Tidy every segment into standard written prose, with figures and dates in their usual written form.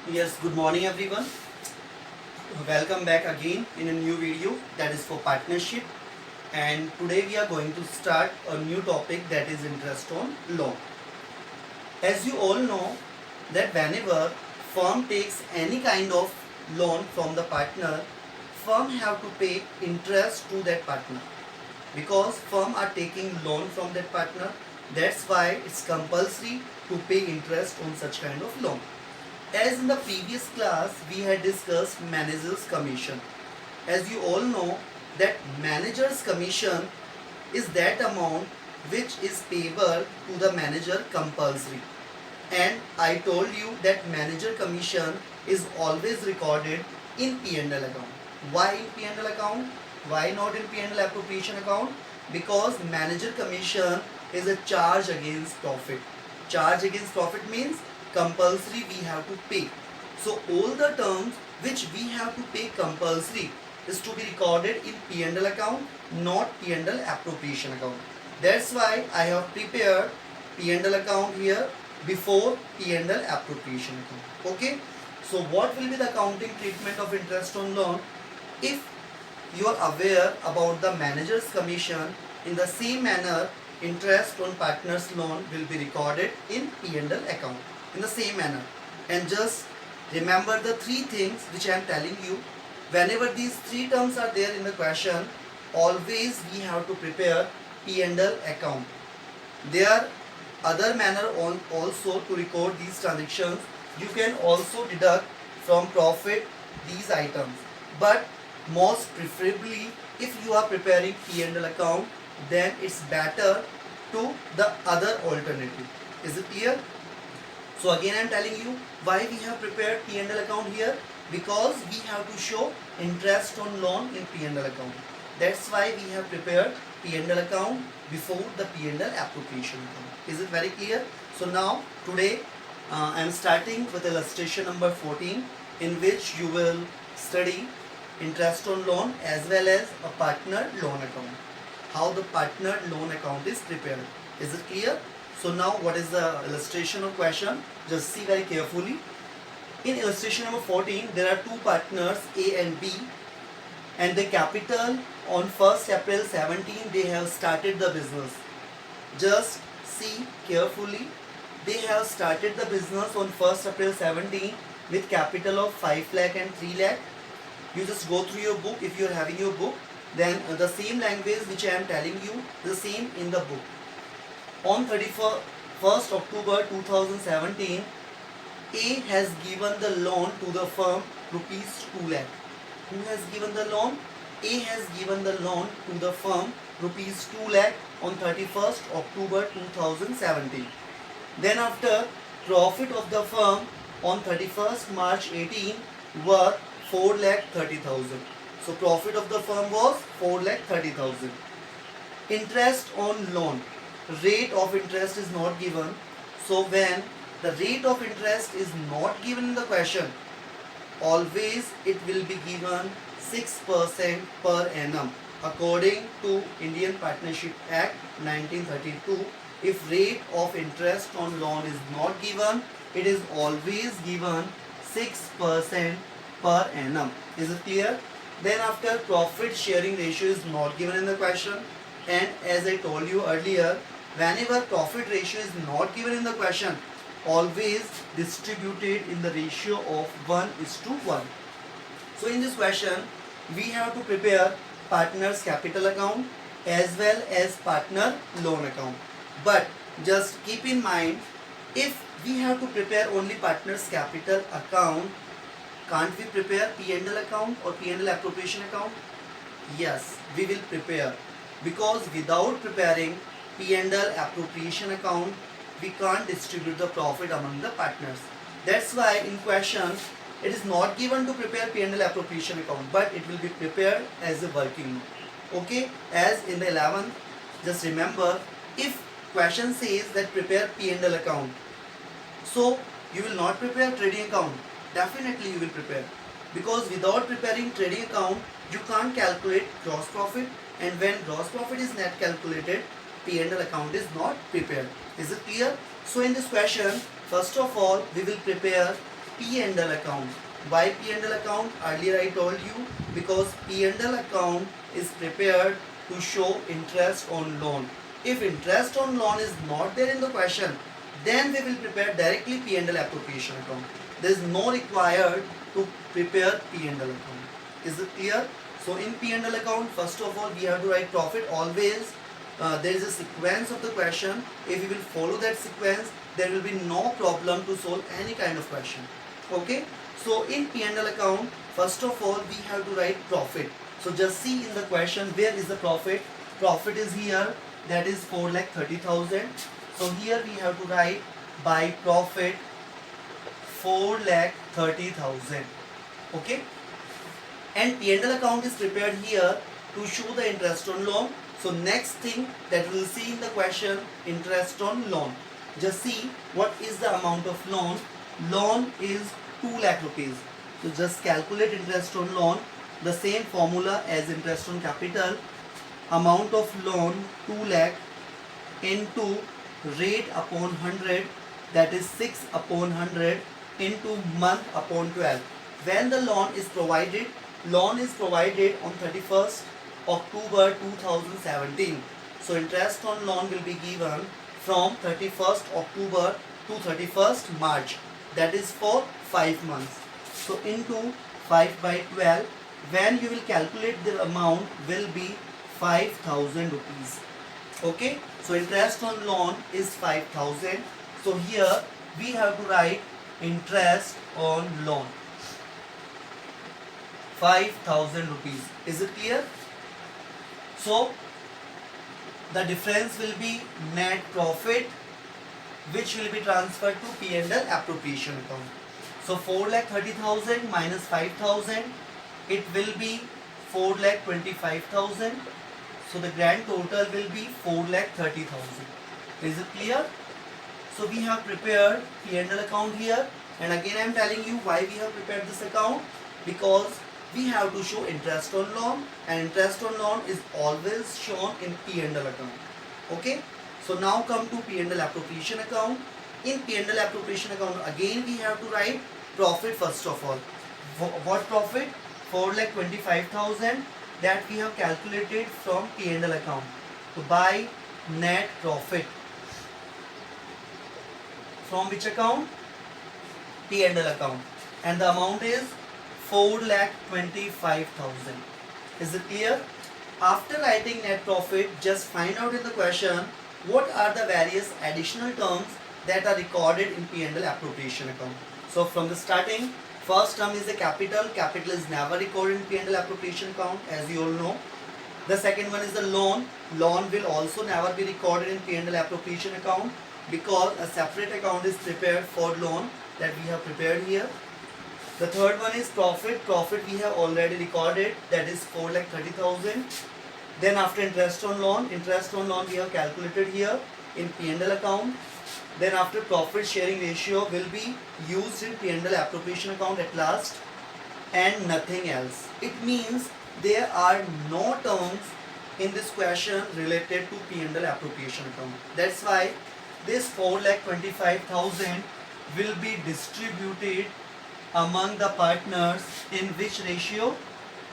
Yes, good morning everyone. Welcome back again in a new video that is for partnership, and today we are going to start a new topic that is interest on loan. As you all know that whenever firm takes any kind of loan from the partner, firm have to pay interest to that partner because firm are taking loan from that partner. That's why it's compulsory to pay interest on such kind of loan. As in the previous class, we had discussed manager's commission. As you all know, that manager's commission is that amount which is payable to the manager compulsory. And I told you that manager commission is always recorded in P&L account. Why in P&L account? Why not in P&L appropriation account? Because manager commission is a charge against profit. Charge against profit means compulsory we have to pay. So all the terms which we have to pay compulsory is to be recorded in P&L account, not P&L appropriation account. That's why I have prepared P&L account here before P&L appropriation account. Okay. So what will be the accounting treatment of interest on loan? If you are aware about the manager's commission, in the same manner interest on partner's loan will be recorded in P&L account in the same manner. And just remember the three things which I am telling you. Whenever these three terms are there in the question, always we have to prepare P&L account. There are other manner on also to record these transactions. You can also deduct from profit these items, but most preferably if you are preparing P&L account, then it's better to the other alternative. Is it clear? So again I am telling you why we have prepared P&L account here, because we have to show interest on loan in P&L account. That's why we have prepared P&L account before the P&L appropriation account. Is it very clear? So now today I am starting with illustration number 14, in which you will study interest on loan as well as a partner loan account. How the partner loan account is prepared. Is it clear? So now what is the illustration of question? Just see very carefully. In illustration number 14, there are two partners A and B, and the capital on 1st April 17 they have started the business. Just see carefully. They have started the business on 1st April 17 with capital of 5 lakh and 3 lakh. You just go through your book. If you are having your book, then the same language which I am telling you, the same in the book. On 31st October 2017, A has given the loan to the firm rupees 2 lakh. Who has given the loan? A has given the loan to the firm rupees 2 lakh on 31st October 2017. Then after, profit of the firm on 31st March 18 were 4 lakh 30,000. So profit of the firm was 4 lakh 30,000. Interest on loan. Rate of interest is not given. So when the rate of interest is not given in the question, always it will be given 6% per annum according to Indian Partnership Act 1932. If rate of interest on loan is not given, it is always given 6% per annum. Is it clear? Then after, profit sharing ratio is not given in the question, and as I told you earlier, whenever profit ratio is not given in the question, always distributed in the ratio of 1:1. So in this question, we have to prepare partner's capital account as well as partner loan account. But just keep in mind, if we have to prepare only partner's capital account, can't we prepare P&L account or P&L appropriation account? Yes, we will prepare, because without preparing P&L appropriation account, we can't distribute the profit among the partners. That's why in question it is not given to prepare P&L appropriation account, but it will be prepared as a working note. Okay, as in the 11th, just remember, if question says that prepare P&L account, so you will not prepare trading account. Definitely you will prepare, because without preparing trading account, you can't calculate gross profit, and when gross profit is not calculated, P&L account is not prepared. Is it clear? So in this question, first of all, we will prepare P&L account. Why P&L account? Earlier I told you, because P&L account is prepared to show interest on loan. If interest on loan is not there in the question, then we will prepare directly P&L appropriation account. There is no required to prepare P&L account. Is it clear? So in P&L account, first of all, we have to write profit always. There is a sequence of the question. If we will follow that sequence, there will be no problem to solve any kind of question. Okay? So in P&L account, first of all, we have to write profit. So just see in the question, where is the profit? Profit is here, that is 4,30,000. So here we have to write by profit 4,30,000. Okay? And P&L account is prepared here to show the interest on loan. So next thing that we will see in the question, interest on loan. Just see what is the amount of loan. Loan is 2 lakh rupees. So just calculate interest on loan. The same formula as interest on capital. Amount of loan 2 lakh into rate upon 100, that is 6 upon 100 into month upon 12. When the loan is provided on 31st October 2017. So interest on loan will be given from 31st October to 31st March. That is for 5 months. So into 5 by 12, when you will calculate the amount will be 5,000 rupees. Okay, so interest on loan is 5,000. So here we have to write interest on loan 5,000 rupees. Is it clear? So the difference will be net profit, which will be transferred to P&L appropriation account. So 4,30,000 minus 5,000, it will be 4,25,000. So the grand total will be 4,30,000. Is it clear? So we have prepared P&L account here, and again I am telling you why we have prepared this account, because we have to show interest on loan, and interest on loan is always shown in P&L account. Okay, so now come to P&L appropriation account. In P&L appropriation account, again we have to write profit first of all. What profit? 4,25,000 that we have calculated from P&L account. So by net profit, from which account? P&L account, and the amount is 4,25,000. Is it clear? After writing net profit, just find out in the question what are the various additional terms that are recorded in P&L appropriation account. So from the starting, first term is the capital. Capital is never recorded in P&L appropriation account, as you all know. The second one is the loan. Loan will also never be recorded in P&L appropriation account, because a separate account is prepared for loan that we have prepared here. The third one is profit. Profit we have already recorded, that is 4,30,000. Then after interest on loan we have calculated here in P&L account. Then after profit sharing ratio will be used in P&L appropriation account at last, and nothing else. It means there are no terms in this question related to P&L appropriation account. That's why this 4,25,000 will be distributed among the partners in which ratio?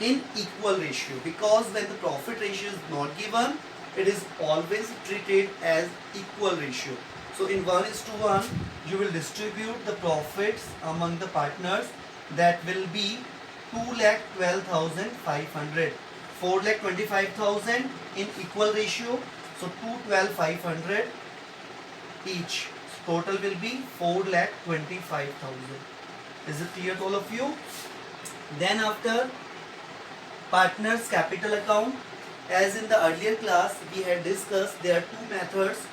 In equal ratio, because when the profit ratio is not given, it is always treated as equal ratio. So in 1:1, you will distribute the profits among the partners. That will be 2,12,500. 4,25,000 in equal ratio. So 2,12,500 each. Total will be 4,25,000. Is it clear to all of you? Then after partners capital account, as in the earlier class we had discussed, there are two methods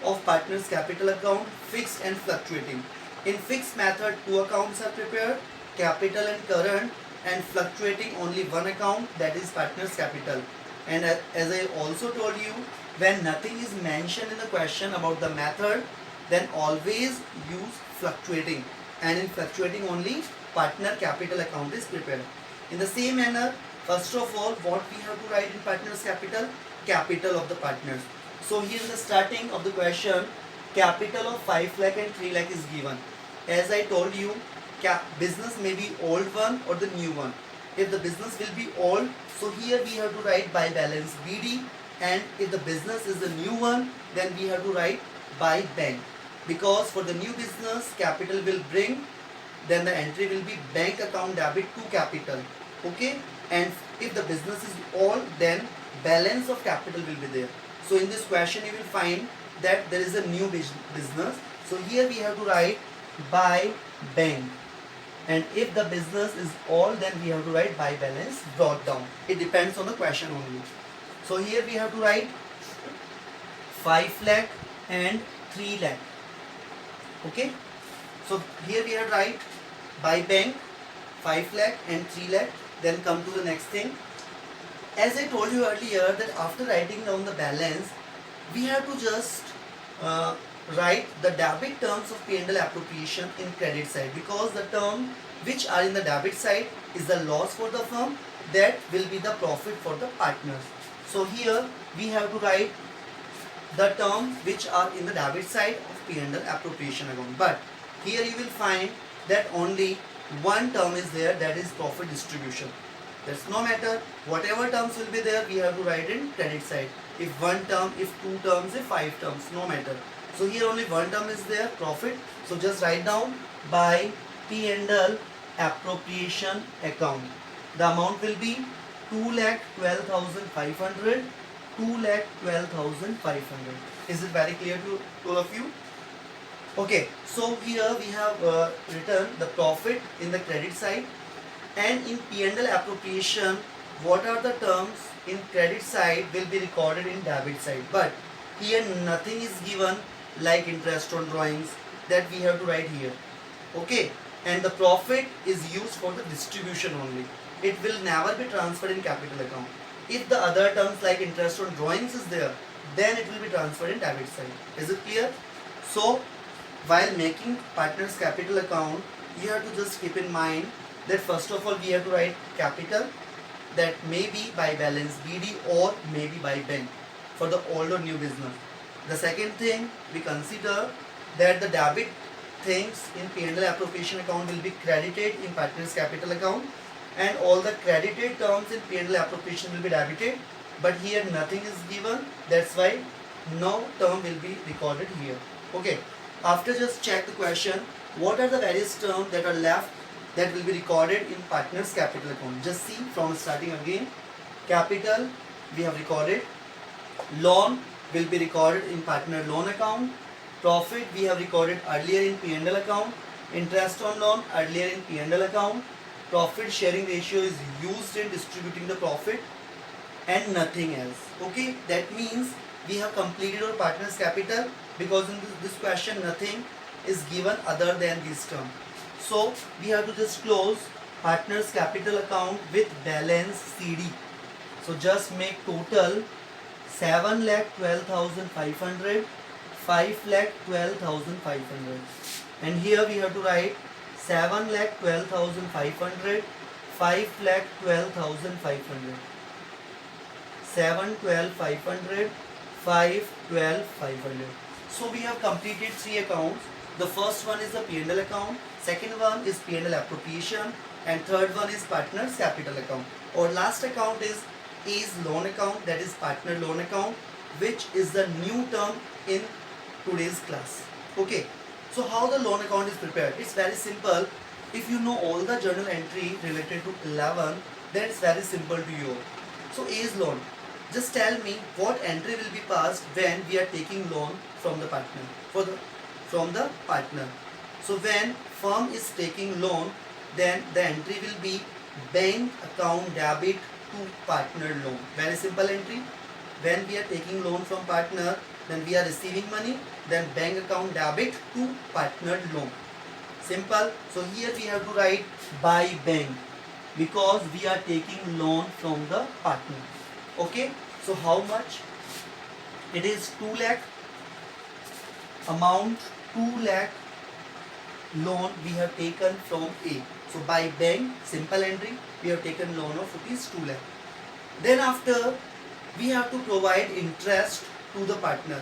of partners capital account, fixed and fluctuating. In fixed method, two accounts are prepared, capital and current, and fluctuating only one account, that is partners capital. And as I also told you, when nothing is mentioned in the question about the method, then always use fluctuating, and in fluctuating only partner capital account is prepared. In the same manner, first of all, what we have to write in partners capital? Capital of the partners. So here in the starting of the question, capital of 5 lakh and 3 lakh is given. As I told you, business may be old one or the new one. If the business will be old, so here we have to write by balance BD, and if the business is the new one, then we have to write by bank, because for the new business capital will bring, then the entry will be bank account debit to capital. Okay, and if the business is old, then balance of capital will be there. So in this question you will find that there is a new business, so here we have to write by bank, and if the business is old, then we have to write by balance brought down. It depends on the question only. So here we have to write 5 lakh and 3 lakh. Okay, so here we have to write by bank 5 lakh and 3 lakh. Then come to the next thing. As I told you earlier that after writing down the balance, we have to just write the debit terms of P&L appropriation in credit side, because the term which are in the debit side is the loss for the firm, that will be the profit for the partners. So here we have to write the terms which are in the debit side of P&L appropriation account. But here you will find that only one term is there, that is profit distribution. That's no matter, whatever terms will be there, we have to write in credit side. If one term, if two terms, if 5 terms, no matter. So here only one term is there, profit. So just write down by P&L appropriation account. The amount will be 2,12,500, 2,12,500. Is it very clear to all of you? Okay, so here we have written the profit in the credit side, and in P&L appropriation, what are the terms in credit side will be recorded in debit side. But here nothing is given like interest on drawings, that we have to write here. Okay, and the profit is used for the distribution only. It will never be transferred in capital account. If the other terms like interest on drawings is there, then it will be transferred in debit side. Is it clear? So while making partners capital account, you have to just keep in mind that first of all we have to write capital, that may be by balance BD or maybe by bank for the old or new business. The second thing we consider that the debit things in P&L appropriation account will be credited in partners capital account, and all the credited terms in P&L appropriation will be debited. But here nothing is given, that's why no term will be recorded here. Okay, after just check the question, what are the various terms that are left that will be recorded in partners capital account. Just see from starting again. Capital we have recorded, loan will be recorded in partner loan account, profit we have recorded earlier in P&L account, interest on loan earlier in P&L account, profit sharing ratio is used in distributing the profit, and nothing else. Okay, that means we have completed our partners capital, because in this question nothing is given other than this term. So we have to just close partners capital account with balance CD. So just make total 7,12,500, 5,12,500, and here we have to write 7,12,500, 5,12,500, 7,12,500, 5,12,500. So we have completed 3 accounts. The first one is the P&L account, second one is P&L appropriation, and third one is partners capital account. Our last account is loan account, that is partner loan account, which is the new term in today's class. Okay, so how the loan account is prepared? It's very simple. If you know all the journal entry related to 11, then it's very simple to you. So A is loan. Just tell me what entry will be passed when we are taking loan from the partner, from the partner. So when firm is taking loan, then the entry will be bank account debit to partner loan. Very simple entry. When we are taking loan from partner, then we are receiving money, then bank account debit to partner loan. Simple. So here we have to write by bank, because we are taking loan from the partner. Okay, so how much? It is 2 lakh. Amount 2 lakh loan we have taken from A. So by bank, simple entry, we have taken loan of rupees 2 lakh. Then after, we have to provide interest to the partner.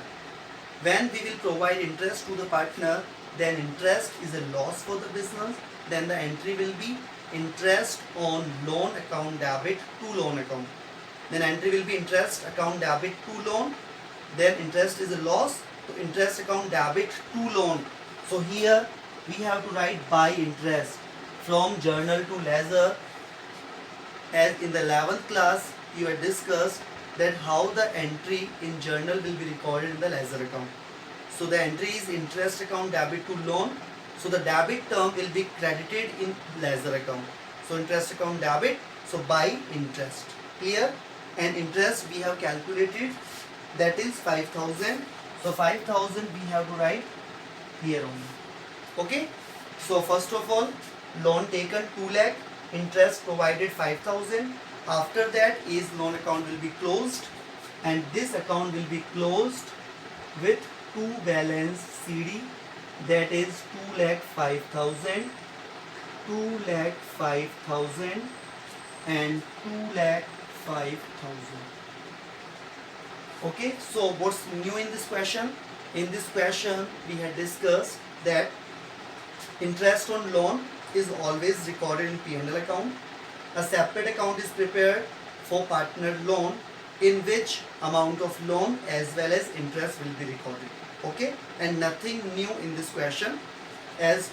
When we will provide interest to the partner, then interest is a loss for the business, then the entry will be interest on loan account debit to loan account. Then entry will be interest account debit to loan. Then interest is a loss, so interest account debit to loan. So here we have to write by interest from journal to ledger. As in the 11th class you had discussed that how the entry in journal will be recorded in the ledger account. So the entry is interest account debit to loan. So the debit term will be credited in ledger account. So interest account debit, so by interest. Clear? And interest we have calculated, that is 5,000. So 5,000 we have to write here only. Okay? So first of all, loan taken 2 lakh, interest provided 5,000. After that is loan account will be closed, and this account will be closed with 2 balance CD, that is 2,05,000, 2,05,000 and 2,05,000. Okay, so what's new in this question? In this question we had discussed that interest on loan is always recorded in P&L account. A separate account is prepared for partner loan, in which amount of loan as well as interest will be recorded. Okay, and nothing new in this question, as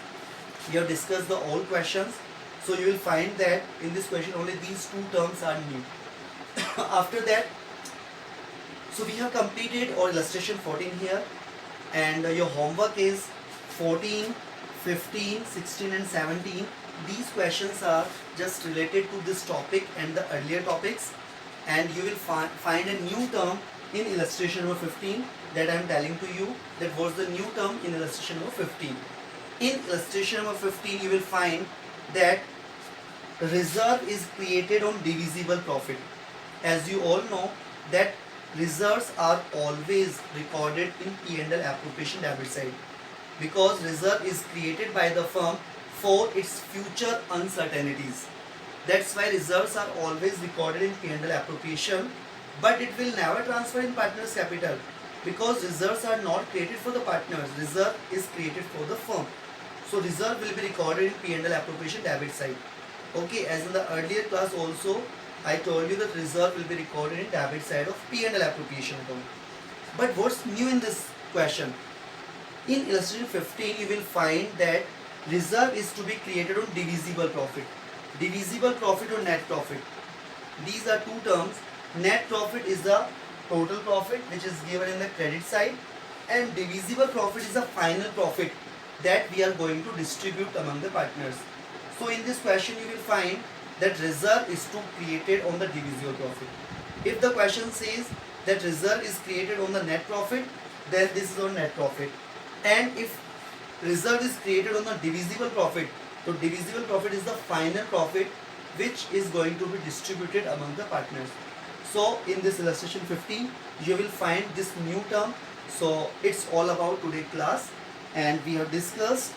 we have discussed the old questions. So you will find that in this question only these two terms are new. After that, so we have completed our illustration 14 here, and your homework is 14, 15, 16 and 17. These questions are just related to this topic and the earlier topics, and you will find a new term in illustration number 15 that I am telling to you, that was the new term in illustration number 15. In illustration number 15 you will find that reserve is created on divisible profit. As you all know that reserves are always recorded in P&L appropriation debit side, because reserve is created by the firm for its future uncertainties. That's why reserves are always recorded in P&L appropriation, but it will never transfer in partner's capital, because reserves are not created for the partners. Reserve is created for the firm. So reserve will be recorded in P&L appropriation debit side. Okay, as in the earlier class also I told you that reserve will be recorded in debit side of P&L appropriation account. But what's new in this question? In illustration 15 you will find that reserve is to be created on divisible profit. Divisible profit or net profit. These are two terms. Net profit is the total profit which is given in the credit side, and divisible profit is the final profit that we are going to distribute among the partners. So in this question you will find that reserve is to created on the divisible profit. If the question says that reserve is created on the net profit, then this is on net profit. And if reserve is created on the divisible profit, so divisible profit is the final profit which is going to be distributed among the partners. So in this illustration 15 you will find this new term. So it's all about today's class, and we have discussed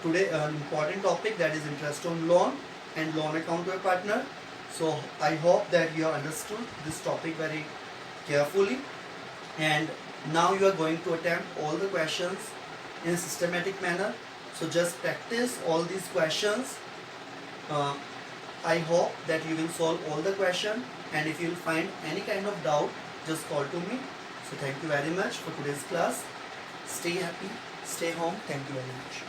today an important topic, that is interest on loan and loan account to a partner. So I hope that you have understood this topic very carefully, and now you are going to attempt all the questions in a systematic manner. So just practice all these questions. I hope that you will solve all the questions, and if you will find any kind of doubt, just call to me. So thank you very much for today's class. Stay happy, stay home. Thank you very much.